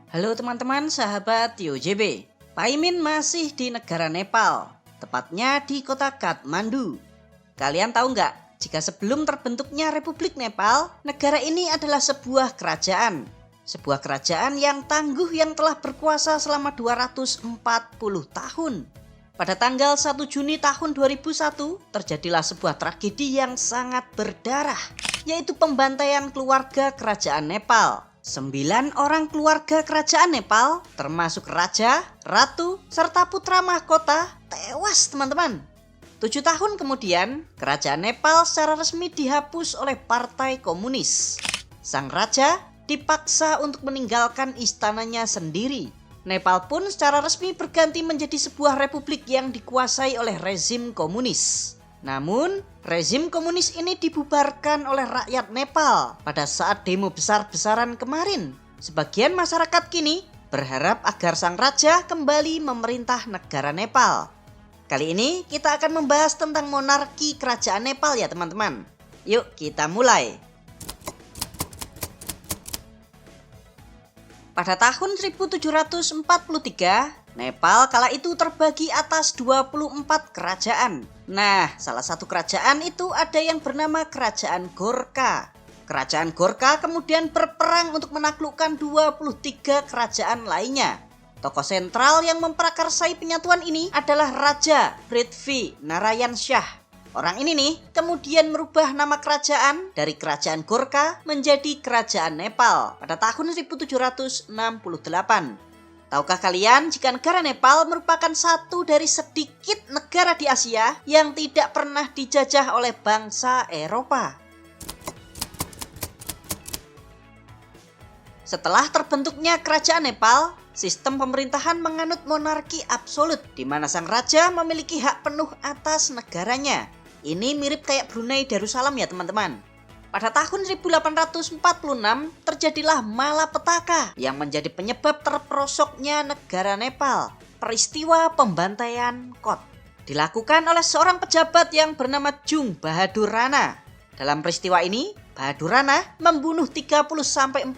Halo teman-teman sahabat YoJB. Paimin masih di negara Nepal, tepatnya di kota Kathmandu. Kalian tahu nggak, jika sebelum terbentuknya Republik Nepal, negara ini adalah sebuah kerajaan. Sebuah kerajaan yang tangguh yang telah berkuasa selama 240 tahun. Pada tanggal 1 Juni tahun 2001, terjadilah sebuah tragedi yang sangat berdarah, yaitu pembantaian keluarga kerajaan Nepal. 9 orang keluarga kerajaan Nepal, termasuk raja, ratu, serta putra mahkota, tewas teman-teman. 7 tahun kemudian, kerajaan Nepal secara resmi dihapus oleh Partai Komunis. Sang raja dipaksa untuk meninggalkan istananya sendiri. Nepal pun secara resmi berganti menjadi sebuah republik yang dikuasai oleh rezim komunis. Namun, rezim komunis ini dibubarkan oleh rakyat Nepal pada saat demo besar-besaran kemarin. Sebagian masyarakat kini berharap agar sang raja kembali memerintah negara Nepal. Kali ini kita akan membahas tentang monarki kerajaan Nepal ya teman-teman. Yuk kita mulai. Pada tahun 1743, Nepal kala itu terbagi atas 24 kerajaan. Nah, salah satu kerajaan itu ada yang bernama Kerajaan Gorkha. Kerajaan Gorkha kemudian berperang untuk menaklukkan 23 kerajaan lainnya. Tokoh sentral yang memprakarsai penyatuan ini adalah Raja Prithvi Narayan Shah. Orang ini nih kemudian merubah nama kerajaan dari Kerajaan Gorkha menjadi Kerajaan Nepal pada tahun 1768. Tahukah kalian jika negara Nepal merupakan satu dari sedikit negara di Asia yang tidak pernah dijajah oleh bangsa Eropa? Setelah terbentuknya Kerajaan Nepal, sistem pemerintahan menganut monarki absolut di mana sang raja memiliki hak penuh atas negaranya. Ini mirip kayak Brunei Darussalam ya teman-teman. Pada tahun 1846 terjadilah malapetaka yang menjadi penyebab terperosoknya negara Nepal. Peristiwa pembantaian Kot dilakukan oleh seorang pejabat yang bernama Jung Bahadur Rana. Dalam peristiwa ini, Bahadur Rana membunuh 30-40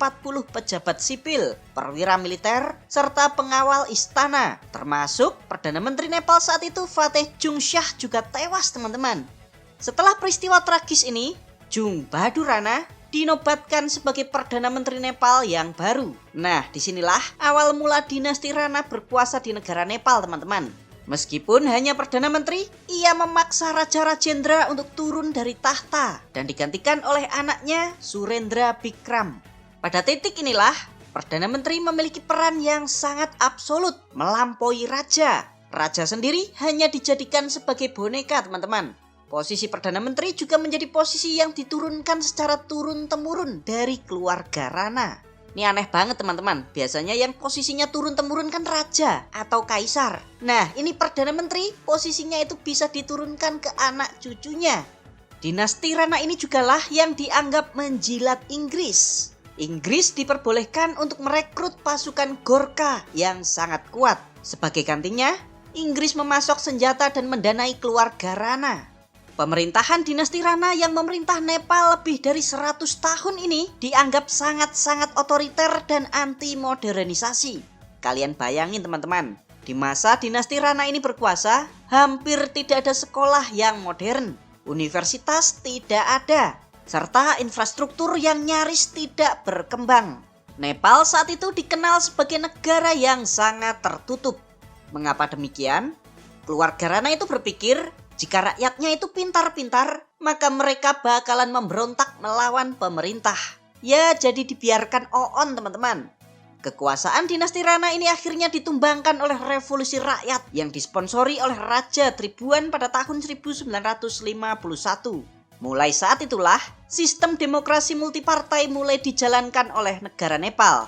pejabat sipil, perwira militer, serta pengawal istana. Termasuk Perdana Menteri Nepal saat itu Fateh Jungshah juga tewas teman-teman. Setelah peristiwa tragis ini, Jung Bahadur Rana dinobatkan sebagai Perdana Menteri Nepal yang baru. Nah, disinilah awal mula dinasti Rana berkuasa di negara Nepal teman-teman. Meskipun hanya Perdana Menteri, ia memaksa Raja Rajendra untuk turun dari tahta dan digantikan oleh anaknya Surendra Bikram. Pada titik inilah, Perdana Menteri memiliki peran yang sangat absolut melampaui Raja. Raja sendiri hanya dijadikan sebagai boneka teman-teman. Posisi Perdana Menteri juga menjadi posisi yang diturunkan secara turun-temurun dari keluarga Rana. Ini aneh banget teman-teman, biasanya yang posisinya turun-temurun kan raja atau kaisar. Nah, ini Perdana Menteri posisinya itu bisa diturunkan ke anak cucunya. Dinasti Rana ini jugalah yang dianggap menjilat Inggris. Inggris diperbolehkan untuk merekrut pasukan Gorkha yang sangat kuat. Sebagai gantinya, Inggris memasok senjata dan mendanai keluarga Rana. Pemerintahan dinasti Rana yang memerintah Nepal lebih dari 100 tahun ini dianggap sangat-sangat otoriter dan anti modernisasi. Kalian bayangin teman-teman, di masa dinasti Rana ini berkuasa, hampir tidak ada sekolah yang modern, universitas tidak ada, serta infrastruktur yang nyaris tidak berkembang. Nepal saat itu dikenal sebagai negara yang sangat tertutup. Mengapa demikian? Keluarga Rana itu berpikir, jika rakyatnya itu pintar-pintar, maka mereka bakalan memberontak melawan pemerintah. Ya, jadi dibiarkan on teman-teman. Kekuasaan dinasti Rana ini akhirnya ditumbangkan oleh revolusi rakyat yang disponsori oleh Raja Tribhuwan pada tahun 1951. Mulai saat itulah, sistem demokrasi multipartai mulai dijalankan oleh negara Nepal.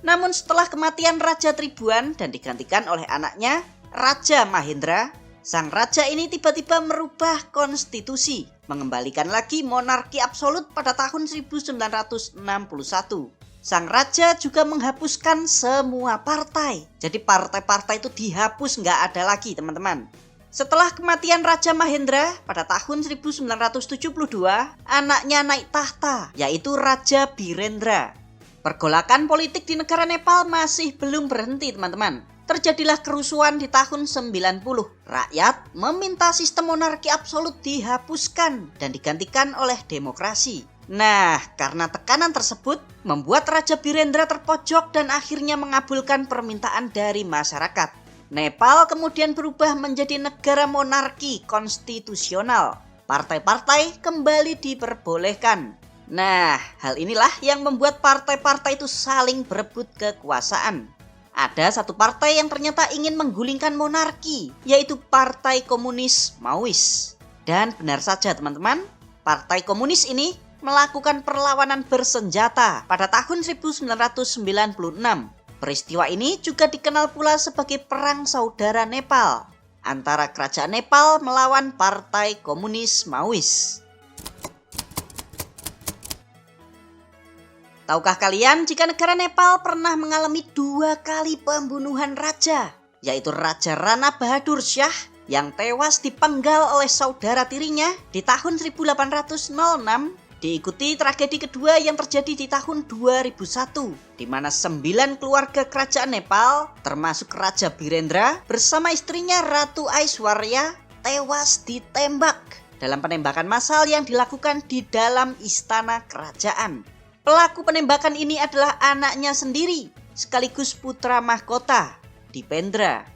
Namun setelah kematian Raja Tribhuwan dan digantikan oleh anaknya, Raja Mahendra, sang raja ini tiba-tiba merubah konstitusi, mengembalikan lagi monarki absolut pada tahun 1961. Sang raja juga menghapuskan semua partai. Jadi partai-partai itu dihapus, nggak ada lagi teman-teman. Setelah kematian Raja Mahendra pada tahun 1972, anaknya naik tahta, yaitu Raja Birendra. Pergolakan politik di negara Nepal masih belum berhenti, teman-teman. Terjadilah kerusuhan di tahun 90. Rakyat meminta sistem monarki absolut dihapuskan dan digantikan oleh demokrasi. Nah, karena tekanan tersebut membuat Raja Birendra terpojok dan akhirnya mengabulkan permintaan dari masyarakat. Nepal kemudian berubah menjadi negara monarki konstitusional. Partai-partai kembali diperbolehkan. Nah, hal inilah yang membuat partai-partai itu saling berebut kekuasaan. Ada satu partai yang ternyata ingin menggulingkan monarki, yaitu Partai Komunis Maois. Dan benar saja teman-teman, Partai Komunis ini melakukan perlawanan bersenjata pada tahun 1996. Peristiwa ini juga dikenal pula sebagai Perang Saudara Nepal antara Kerajaan Nepal melawan Partai Komunis Maois. Tahukah kalian jika negara Nepal pernah mengalami 2 kali pembunuhan raja, yaitu Raja Rana Bahadur Shah yang tewas dipenggal oleh saudara tirinya di tahun 1806, diikuti tragedi kedua yang terjadi di tahun 2001, di mana 9 keluarga kerajaan Nepal, termasuk Raja Birendra bersama istrinya Ratu Aishwarya, tewas ditembak dalam penembakan massal yang dilakukan di dalam istana kerajaan. Pelaku penembakan ini adalah anaknya sendiri, sekaligus putra mahkota, Dipendra.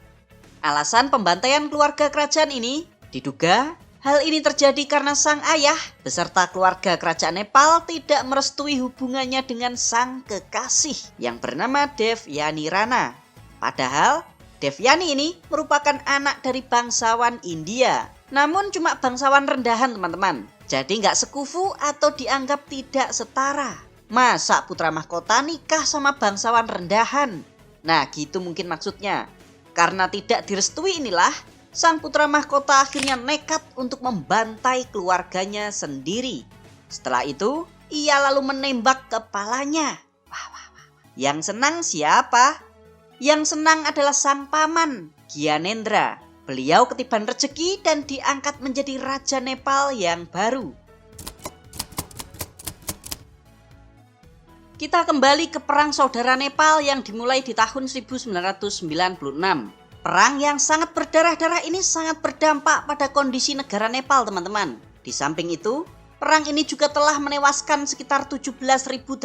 Alasan pembantaian keluarga kerajaan ini diduga hal ini terjadi karena sang ayah beserta keluarga kerajaan Nepal tidak merestui hubungannya dengan sang kekasih yang bernama Devyani Rana. Padahal Devyani ini merupakan anak dari bangsawan India, namun cuma bangsawan rendahan teman-teman. Jadi nggak sekufu atau dianggap tidak setara. Masa putra mahkota nikah sama bangsawan rendahan? Nah gitu mungkin maksudnya. Karena tidak direstui inilah, sang putra mahkota akhirnya nekat untuk membantai keluarganya sendiri. Setelah itu, ia lalu menembak kepalanya. Yang senang siapa? Yang senang adalah sang paman, Gyanendra. Beliau ketiban rezeki dan diangkat menjadi Raja Nepal yang baru. Kita kembali ke Perang Saudara Nepal yang dimulai di tahun 1996. Perang yang sangat berdarah-darah ini sangat berdampak pada kondisi negara Nepal, teman-teman. Di samping itu, perang ini juga telah menewaskan sekitar 17.800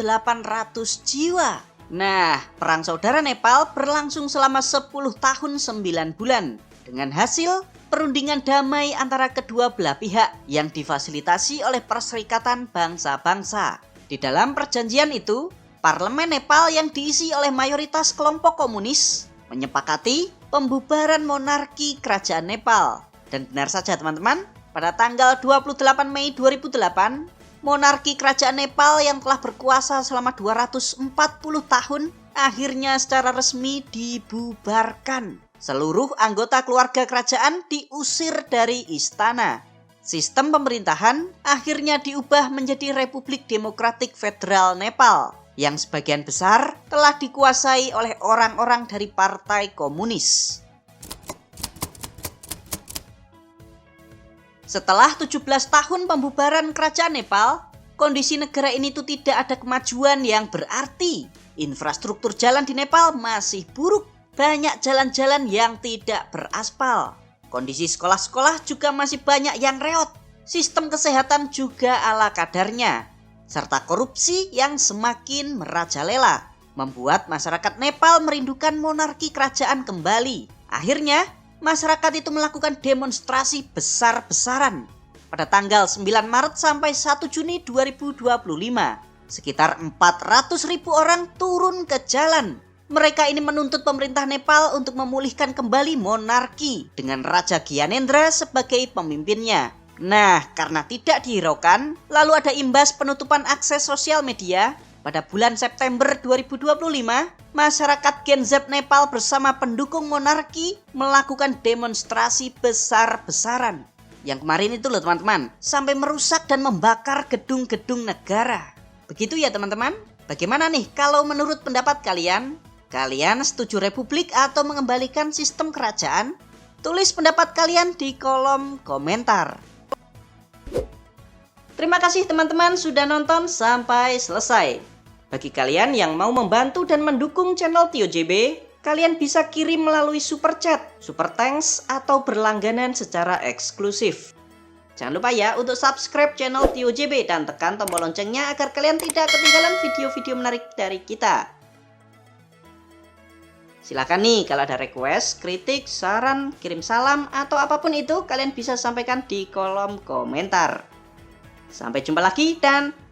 jiwa. Nah, Perang Saudara Nepal berlangsung selama 10 tahun 9 bulan. Dengan hasil perundingan damai antara kedua belah pihak yang difasilitasi oleh Perserikatan Bangsa-Bangsa. Di dalam perjanjian itu, Parlemen Nepal yang diisi oleh mayoritas kelompok komunis menyepakati pembubaran monarki kerajaan Nepal. Dan benar saja teman-teman, pada tanggal 28 Mei 2008, monarki kerajaan Nepal yang telah berkuasa selama 240 tahun akhirnya secara resmi dibubarkan. Seluruh anggota keluarga kerajaan diusir dari istana. Sistem pemerintahan akhirnya diubah menjadi Republik Demokratik Federal Nepal yang sebagian besar telah dikuasai oleh orang-orang dari Partai Komunis. Setelah 17 tahun pembubaran kerajaan Nepal, kondisi negara ini tuh tidak ada kemajuan yang berarti. Infrastruktur jalan di Nepal masih buruk, banyak jalan-jalan yang tidak beraspal. Kondisi sekolah-sekolah juga masih banyak yang reot. Sistem kesehatan juga ala kadarnya. Serta korupsi yang semakin merajalela. Membuat masyarakat Nepal merindukan monarki kerajaan kembali. Akhirnya, masyarakat itu melakukan demonstrasi besar-besaran. Pada tanggal 9 Maret sampai 1 Juni 2025, sekitar 400.000 orang turun ke jalan. Mereka ini menuntut pemerintah Nepal untuk memulihkan kembali monarki dengan Raja Gyanendra sebagai pemimpinnya. Nah, karena tidak dihiraukan, lalu ada imbas penutupan akses sosial media. Pada bulan September 2025, masyarakat Gen Z Nepal bersama pendukung monarki melakukan demonstrasi besar-besaran. Yang kemarin itu loh teman-teman, sampai merusak dan membakar gedung-gedung negara. Begitu ya teman-teman? Bagaimana nih kalau menurut pendapat kalian? Kalian setuju republik atau mengembalikan sistem kerajaan? Tulis pendapat kalian di kolom komentar. Terima kasih teman-teman sudah nonton sampai selesai. Bagi kalian yang mau membantu dan mendukung channel Tio JB, kalian bisa kirim melalui super chat, super thanks, atau berlangganan secara eksklusif. Jangan lupa ya untuk subscribe channel Tio JB dan tekan tombol loncengnya agar kalian tidak ketinggalan video-video menarik dari kita. Silahkan nih kalau ada request, kritik, saran, kirim salam, atau apapun itu kalian bisa sampaikan di kolom komentar. Sampai jumpa lagi dan